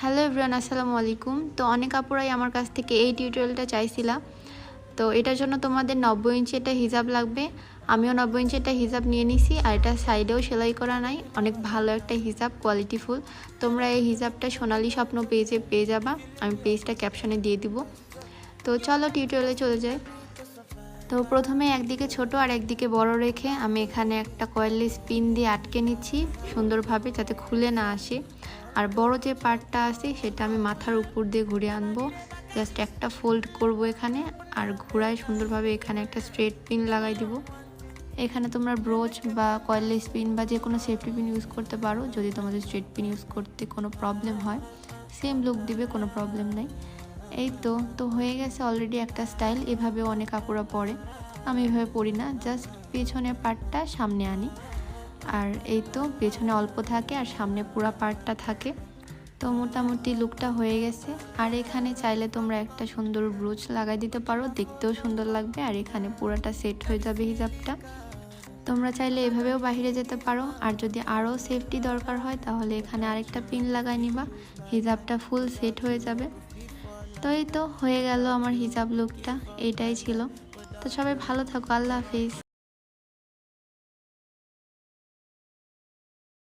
Hello everyone, আসসালামু আলাইকুম। তো অনেক আপুরাই আমার কাছ থেকে এই টিউটোরিয়ালটা চাইছিলা। তো এটার জন্য তোমাদের 90 ইঞ্চি একটা হিজাব লাগবে। আমিও 90 ইঞ্চি একটা হিজাব নিয়ে নিছি, আর এটা সাইডেও সেলাই করা নাই। অনেক ভালো একটা হিজাব, কোয়ালিটিফুল। তোমরা এই হিজাবটা সোনালী স্বপ্ন পেজে পেয়ে যাবা, আমি পেজটা ক্যাপশনে দিয়ে দিব। তো চলো টিউটোরিয়ালে চলে যাই। তো প্রথমে একদিকে ছোট আর একদিকে বড় রেখে আমি এখানে একটা কয়েললেস পিন দিয়ে আটকে নিচ্ছি সুন্দরভাবে, যাতে খুলে না আসে। আর বড় যে পার্টটা আছে সেটা আমি মাথার উপর দিয়ে ঘুরিয়ে আনবো। জাস্ট একটা ফোল্ড করব এখানে, আর ঘোরায় সুন্দরভাবে এখানে একটা স্ট্রেট পিন লাগাই দিব। এখানে তোমরা ব্রোচ বা কয়েললেস পিন বা যে কোনো সেফটি পিন ইউজ করতে পারো, যদি তোমাদের স্ট্রেট পিন ইউজ করতে কোনো প্রবলেম হয়। সেম লুক দিবে, কোনো প্রবলেম নেই। এই তো হয়ে গেছে অলরেডি একটা স্টাইল। এভাবেও অনেক আপুরা পরে, আমি এভাবে পরি না, জাস্ট পেছনের পার্টটা সামনে আনি। আর এই তো পেছনে অল্প থাকে আর সামনে পুরা পার্টটা থাকে। তো মোটামুটি লুকটা হয়ে গেছে। আর এখানে চাইলে তোমরা একটা সুন্দর ব্রোচ লাগাই দিতে পারো, দেখতেও সুন্দর লাগবে। আর এখানে পুরাটা সেট হয়ে যাবে হিজাবটা। তোমরা চাইলে এভাবেও বাইরে যেতে পারো, আর যদি আরও সেফটি দরকার হয় তাহলে এখানে আরেকটা পিন লাগাই নিবা, হিজাবটা ফুল সেট হয়ে যাবে। তো এই তো হয়ে গেল আমার হিজাব লুকটা, এইটাই ছিল। তো সবাই ভালো থাকো, আল্লাহ হাফিজ।